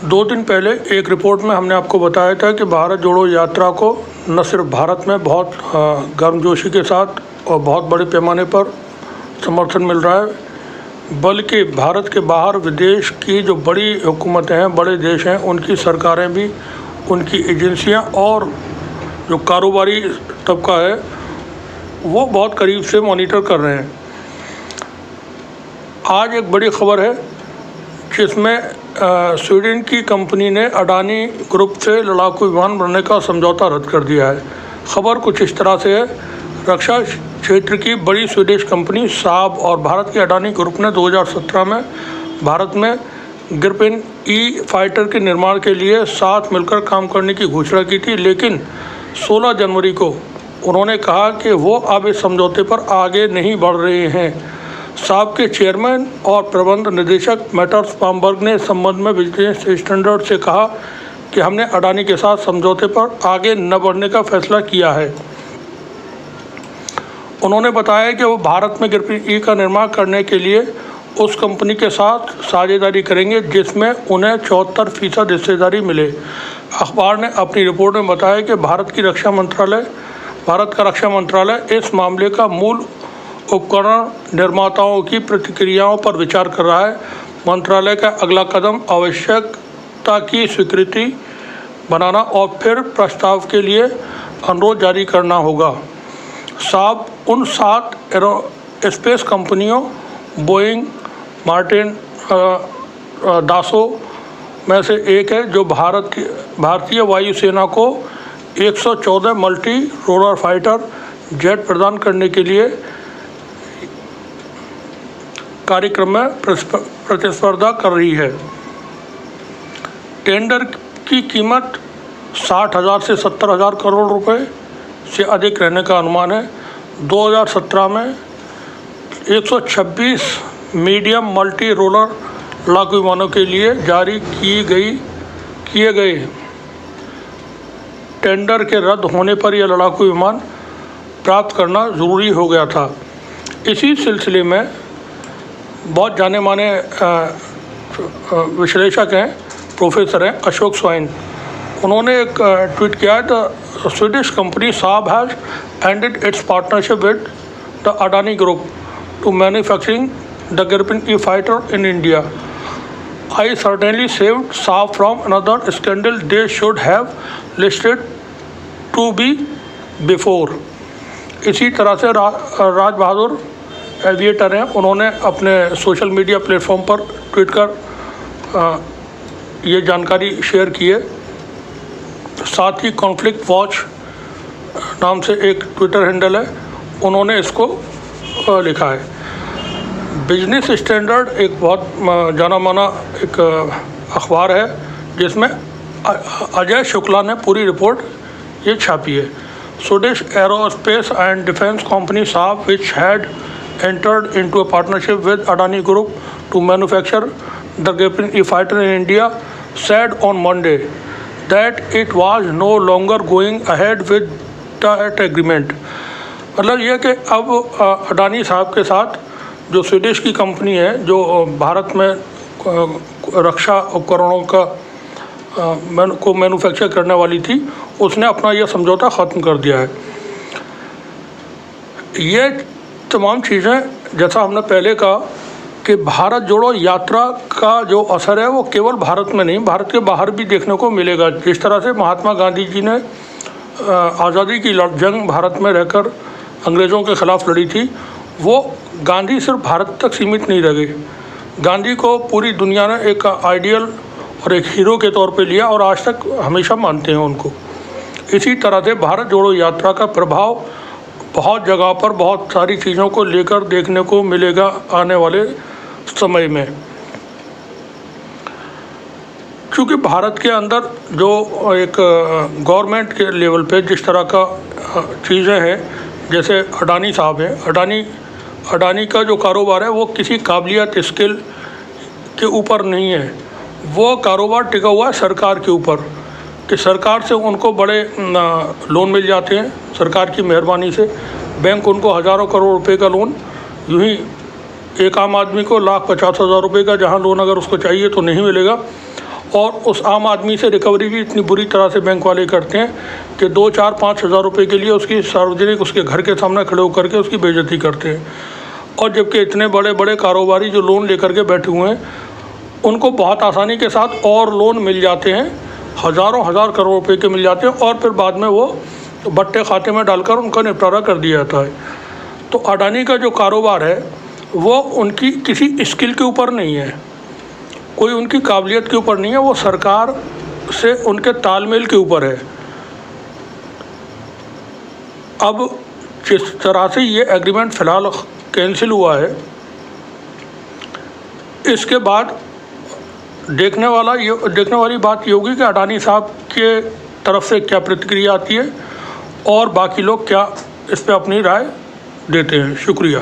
2 दिन पहले एक रिपोर्ट में हमने आपको बताया था कि भारत जोड़ो यात्रा को न सिर्फ भारत में बहुत गर्मजोशी के साथ और बहुत बड़े पैमाने पर समर्थन मिल रहा है, बल्कि भारत के बाहर विदेश की जो बड़ी हुकूमतें हैं, बड़े देश हैं, उनकी सरकारें भी, उनकी एजेंसियां और जो कारोबारी तबका है वो बहुत करीब से मॉनिटर कर रहे हैं। आज एक बड़ी खबर है जिसमें स्वीडन की कंपनी ने अडानी ग्रुप से लड़ाकू विमान बनने का समझौता रद्द कर दिया है। खबर कुछ इस तरह से है, रक्षा क्षेत्र की बड़ी स्वीडिश कंपनी साब और भारत के अडानी ग्रुप ने 2017 में भारत में ग्रिपेन ई फाइटर के निर्माण के लिए साथ मिलकर काम करने की घोषणा की थी, लेकिन 16 जनवरी को उन्होंने कहा कि वो अब इस समझौते पर आगे नहीं बढ़ रहे हैं। साब के चेयरमैन और प्रबंध निदेशक मैटर्स पामबर्ग ने इस संबंध में बिजनेस स्टैंडर्ड से कहा कि हमने अडानी के साथ समझौते पर आगे न बढ़ने का फैसला किया है। उन्होंने बताया कि वो भारत में ग्रिपेन ई का निर्माण करने के लिए उस कंपनी के साथ साझेदारी करेंगे जिसमें उन्हें 74% हिस्सेदारी मिले। अखबार ने अपनी रिपोर्ट में बताया कि भारत का रक्षा मंत्रालय इस मामले का मूल उपकरण निर्माताओं की प्रतिक्रियाओं पर विचार कर रहा है। मंत्रालय का अगला कदम आवश्यकता की स्वीकृति बनाना और फिर प्रस्ताव के लिए अनुरोध जारी करना होगा। साब उन 7 एरोस्पेस कंपनियों बोइंग, मार्टिन, दासो में से एक है जो भारतीय वायुसेना को 114 मल्टी रोलर फाइटर जेट प्रदान करने के लिए कार्यक्रम में प्रतिस्पर्धा कर रही है। टेंडर की कीमत 60,000 से 70,000 करोड़ रुपए से अधिक रहने का अनुमान है। 2017 में 126 मीडियम मल्टी रोलर लड़ाकू विमानों के लिए जारी किए गए टेंडर के रद्द होने पर यह लड़ाकू विमान प्राप्त करना ज़रूरी हो गया था। इसी सिलसिले में बहुत जाने माने विश्लेषक हैं, प्रोफेसर हैं अशोक स्वाइन, उन्होंने एक ट्वीट किया है, the Swedish company Saab has ended its partnership with the Adani group to manufacturing the Gripen E fighter in India. I certainly saved Saab from another scandal they should have listed to be before। इसी तरह से Raj Bahadur aviator हैं, उन्होंने अपने social media platform पर tweet कर ये जानकारी शेयर की है। साथ ही कॉन्फ्लिक्ट वॉच नाम से एक ट्विटर हैंडल है, उन्होंने इसको लिखा है। बिजनेस स्टैंडर्ड एक बहुत जाना माना एक अखबार है जिसमें अजय शुक्ला ने पूरी रिपोर्ट ये छापी है। Swedish aerospace and defence company Saab which had entered into a partnership with Adani Group to manufacture the Gripen E fighter in India said on Monday that it was no longer going ahead with that agreement। मतलब यह कि अब अडानी साहब के साथ जो Swedish की company है जो भारत में रक्षा उपकरणों को मैन्युफैक्चर करने वाली थी, उसने अपना यह समझौता ख़त्म कर दिया है। ये तमाम चीज़ें जैसा हमने पहले कहा कि भारत जोड़ो यात्रा का जो असर है वो केवल भारत में नहीं, भारत के बाहर भी देखने को मिलेगा। जिस तरह से महात्मा गांधी जी ने आज़ादी की जंग भारत में रहकर अंग्रेज़ों के ख़िलाफ़ लड़ी थी, वो गांधी सिर्फ भारत तक सीमित नहीं रह गए। गांधी को पूरी दुनिया ने एक आइडियल और एक हीरो के तौर पे लिया और आज तक हमेशा मानते हैं उनको। इसी तरह से भारत जोड़ो यात्रा का प्रभाव बहुत जगह पर बहुत सारी चीज़ों को लेकर देखने को मिलेगा आने वाले समय में। क्योंकि भारत के अंदर जो एक गवर्नमेंट के लेवल पे जिस तरह का चीज़ें हैं, जैसे अडानी साहब हैं, अडानी का जो कारोबार है वो किसी काबिलियत स्किल के ऊपर नहीं है, वो कारोबार टिका हुआ है सरकार के ऊपर कि सरकार से उनको बड़े लोन मिल जाते हैं। सरकार की मेहरबानी से बैंक उनको हज़ारों करोड़ रुपए का लोन, यूँ ही एक आम आदमी को 1,50,000 रुपये का जहाँ लोन अगर उसको चाहिए तो नहीं मिलेगा। और उस आम आदमी से रिकवरी भी इतनी बुरी तरह से बैंक वाले करते हैं कि 2, 4, 5 हज़ार रुपये के लिए उसकी सार्वजनिक उसके घर के सामने खड़े होकर के उसकी बेइज्जती करते हैं। और जबकि इतने बड़े बड़े कारोबारी जो लोन लेकर के बैठे हुए हैं, उनको बहुत आसानी के साथ और लोन मिल जाते हैं, हज़ारों हज़ार करोड़ रुपए के मिल जाते हैं, और फिर बाद में वो बट्टे खाते में डालकर उनका निपटारा कर दिया जाता है। तो अडानी का जो कारोबार है वो उनकी किसी स्किल के ऊपर नहीं है, कोई उनकी काबिलियत के ऊपर नहीं है, वो सरकार से उनके तालमेल के ऊपर है। अब जिस तरह से ये एग्रीमेंट फ़िलहाल कैंसिल हुआ है, इसके बाद देखने वाली बात ये होगी कि अडानी साहब के तरफ से क्या प्रतिक्रिया आती है और बाकी लोग क्या इस पर अपनी राय देते हैं। शुक्रिया।